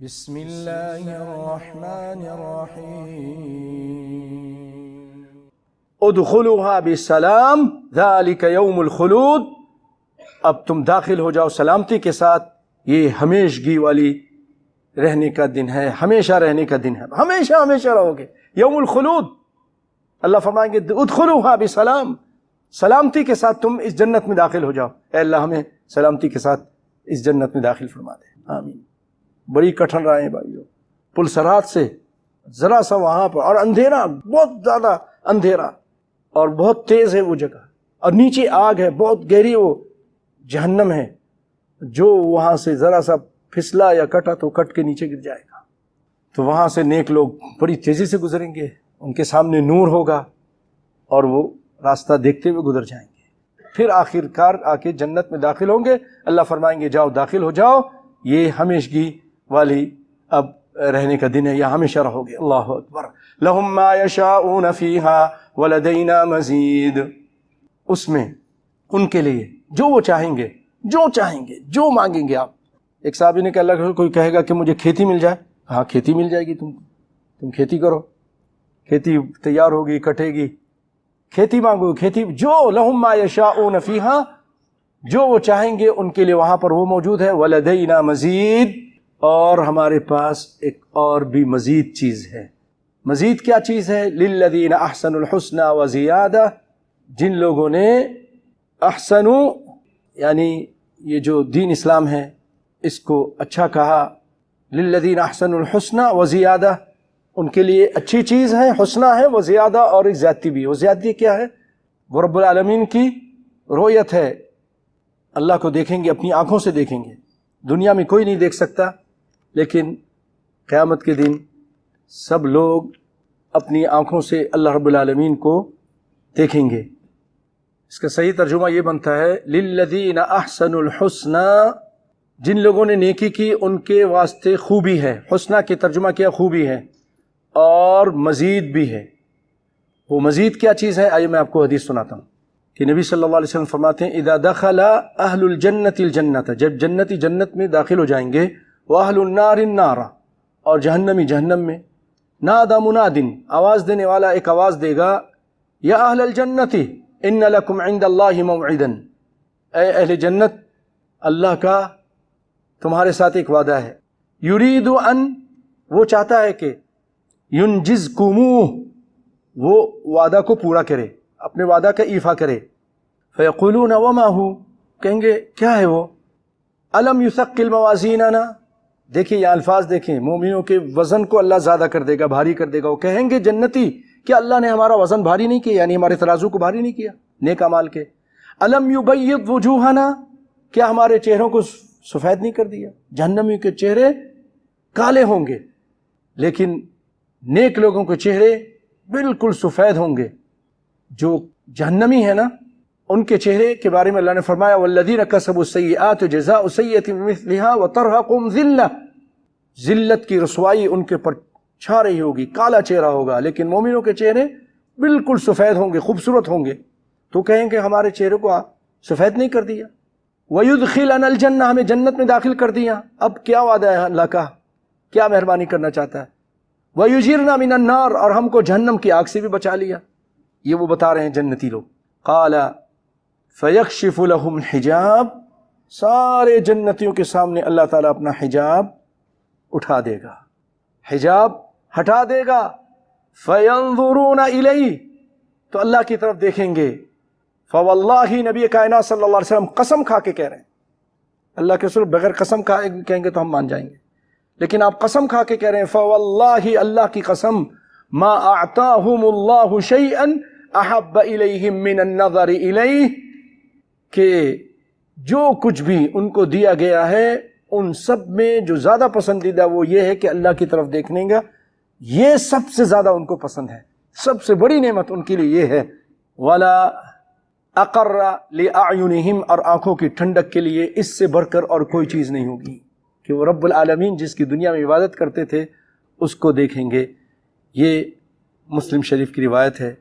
بسم اللہ الرحمن الرحیم ادخلوها بسلام ذالک یوم الخلود، اب تم داخل ہو جاؤ سلامتی کے ساتھ، یہ ہمیشگی والی رہنے کا دن ہے، ہمیشہ رہنے کا دن ہے، ہمیشہ ہمیشہ رہو گے، یوم الخلود۔ اللہ فرمائیں گے ادخلوها بسلام، سلامتی کے ساتھ تم اس جنت میں داخل ہو جاؤ۔ اے اللہ ہمیں سلامتی کے ساتھ اس جنت میں داخل فرما دے، آمین۔ بڑی کٹھن راہیں بھائیو، پل صراط سے ذرا سا وہاں پر، اور اندھیرا، بہت زیادہ اندھیرا، اور بہت تیز ہے وہ جگہ، اور نیچے آگ ہے، بہت گہری وہ جہنم ہے، جو وہاں سے ذرا سا پھسلا یا کٹا تو کٹ کے نیچے گر جائے گا۔ تو وہاں سے نیک لوگ بڑی تیزی سے گزریں گے، ان کے سامنے نور ہوگا اور وہ راستہ دیکھتے ہوئے گزر جائیں گے، پھر آخر کار آ کے جنت میں داخل ہوں گے۔ اللہ فرمائیں گے جاؤ داخل ہو جاؤ، یہ ہمیشگی والی اب رہنے کا دن ہے، یا ہمیشہ رہو گے۔ اللہ اکبر۔ لہم ما یشاؤون فیہا ولدینا مزید، اس میں ان کے لیے جو وہ چاہیں گے، جو چاہیں گے، جو مانگیں گے آپ۔ ایک صحابی نے کہا اللہ کوئی کہے گا کہ مجھے کھیتی مل جائے، ہاں کھیتی مل جائے گی، تم کھیتی کرو، کھیتی تیار ہوگی، کٹے گی، کھیتی مانگو، کھیتی، جو لہم ما یشاؤون فیہا، جو وہ چاہیں گے ان کے لیے وہاں پر وہ موجود ہے۔ ولدینا مزید، اور ہمارے پاس ایک اور بھی مزید چیز ہے۔ مزید کیا چیز ہے؟ للذین احسنوا الحسنى وزیادہ، جن لوگوں نے احسنوا، یعنی یہ جو دین اسلام ہے اس کو اچھا کہا، للذین احسنوا الحسنى وزیادہ، ان کے لیے اچھی چیز ہے، حسنہ ہے، وزیادہ، اور ایک زیادتی بھی ہے۔ وہ زیادتی کیا ہے؟ وہ رب العالمین کی رؤیت ہے، اللہ کو دیکھیں گے، اپنی آنکھوں سے دیکھیں گے، دنیا میں کوئی نہیں دیکھ سکتا، لیکن قیامت کے دن سب لوگ اپنی آنکھوں سے اللہ رب العالمین کو دیکھیں گے۔ اس کا صحیح ترجمہ یہ بنتا ہے للذین احسنوا الحسنى، جن لوگوں نے نیکی کی ان کے واسطے خوبی ہے۔ حسنہ کے ترجمہ کیا؟ خوبی ہے، اور مزید بھی ہے۔ وہ مزید کیا چیز ہے؟ آئیے میں آپ کو حدیث سناتا ہوں کہ نبی صلی اللہ علیہ وسلم فرماتے ہیں اذا دخل اہل الجنت الجنت، جب جنتی جنت میں داخل ہو جائیں گے، وَأَهْلُ النَّارِ النَّارَ، اور جہنمی جہنم میں، نادى مناد، آواز دینے والا ایک آواز دے گا، یا اہل الجنت ان لکم عند اللہ موعدا، اے اہل جنت، اللہ کا تمہارے ساتھ ایک وعدہ ہے، یرید ان، وہ چاہتا ہے کہ، ینجزکموہ، وہ وعدہ کو پورا کرے، اپنے وعدہ کا ایفا کرے۔ فیقولون وما ہو، کہیں گے کیا ہے وہ؟ الم یثقل موازیننا، دیکھیں یہ الفاظ دیکھیں، مومنوں کے وزن کو اللہ زیادہ کر دے گا، بھاری کر دے گا۔ وہ کہیں گے جنتی کیا اللہ نے ہمارا وزن بھاری نہیں کیا، یعنی ہمارے ترازو کو بھاری نہیں کیا نیک اعمال کے؟ الم یبیض وجوہنا، کیا ہمارے چہروں کو سفید نہیں کر دیا؟ جہنمیوں کے چہرے کالے ہوں گے، لیکن نیک لوگوں کے چہرے بالکل سفید ہوں گے۔ جو جہنمی ہے نا، ان کے چہرے کے بارے میں اللہ نے فرمایا والذین کسبوا السیئات جزاء سیئۃ بمثلها وترہقهم ذلہ، ذلت کی رسوائی ان کے پر چھا رہی ہوگی، کالا چہرہ ہوگا، لیکن مومنوں کے چہرے بالکل سفید ہوں گے، خوبصورت ہوں گے۔ تو کہیں کہ ہمارے چہرے کو سفید نہیں کر دیا۔ وَيُدْخِلَنَا الْجَنَّةَ، ہمیں جنت میں داخل کر دیا۔ اب کیا وعدہ ہے اللہ کا، کیا مہربانی کرنا چاہتا ہے؟ وَيُجِرْنَا مِنَ النَّارِ، اور ہم کو جہنم کی آگ سے بھی بچا لیا۔ یہ وہ بتا رہے ہیں جنتی لوگ۔ قَالَ فَيَكْشِفُ لَهُمْ الْحِجَابَ، سارے جنتیوں کے سامنے اللہ تعالیٰ اپنا حجاب اٹھا دے گا، حجاب ہٹا دے گا۔ فَيَنظُرُونَ إِلَيْهِ، تو اللہ کی طرف دیکھیں گے۔ فَوَاللَّهِ، نبی کائنات صلی اللہ علیہ وسلم قسم کھا کے کہہ رہے ہیں، اللہ کے رسول بغیر قسم کھائے کہیں گے تو ہم مان جائیں گے، لیکن آپ قسم کھا کے کہہ رہے ہیں فَوَاللَّهِ، اللہ کی قسم، مَا أَعْطَاهُمُ اللَّهُ شَيْئًا أَحَبَّ إِلَيْهِم مِّنَ النَّظَرِ إِلَيْهِ، کہ جو کچھ بھی ان کو دیا گیا ہے ان سب میں جو زیادہ پسندیدہ وہ یہ ہے کہ اللہ کی طرف دیکھنے گا، یہ سب سے زیادہ ان کو پسند ہے، سب سے بڑی نعمت ان کے لیے یہ ہے۔ وَلَا أَقَرَّ لِأَعْيُنِهِمْ، اور آنکھوں کی ٹھنڈک کے لیے اس سے بڑھ کر اور کوئی چیز نہیں ہوگی کہ وہ رب العالمین جس کی دنیا میں عبادت کرتے تھے اس کو دیکھیں گے۔ یہ مسلم شریف کی روایت ہے۔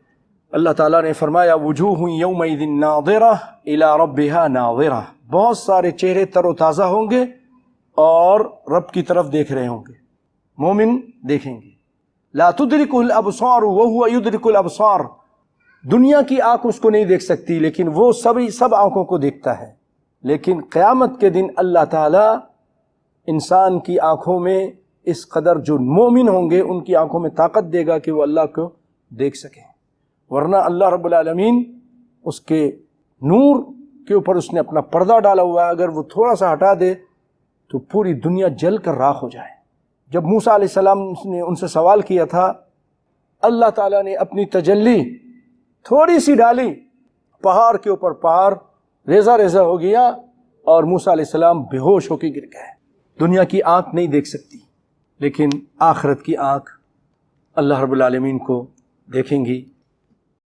اللہ تعالیٰ نے فرمایا وجوہ یومئذ ناظرہ الی ربہا ناظرہ، بہت سارے چہرے تر و تازہ ہوں گے اور رب کی طرف دیکھ رہے ہوں گے. مومن دیکھیں گے. لا تدرک الابصار وهو یدرک الابصار. دنیا کی آنکھ اس کو نہیں دیکھ سکتی لیکن وہ سب آنکھوں کو دیکھتا ہے. لیکن قیامت کے دن اللہ تعالیٰ انسان کی آنکھوں میں اس قدر، جو مومن ہوں گے ان کی آنکھوں میں طاقت دے گا کہ وہ اللہ کو دیکھ سکیں. ورنہ اللہ رب العالمین اس کے نور کے اوپر اس نے اپنا پردہ ڈالا ہوا ہے، اگر وہ تھوڑا سا ہٹا دے تو پوری دنیا جل کر راکھ ہو جائے. جب موسیٰ علیہ السلام نے ان سے سوال کیا تھا، اللہ تعالیٰ نے اپنی تجلی تھوڑی سی ڈالی، پہاڑ کے اوپر پہاڑ ریزہ ریزہ ہو گیا اور موسیٰ علیہ السلام بے ہوش ہو کے گر گئے. دنیا کی آنکھ نہیں دیکھ سکتی لیکن آخرت کی آنکھ اللہ رب العالمین کو دیکھیں گی.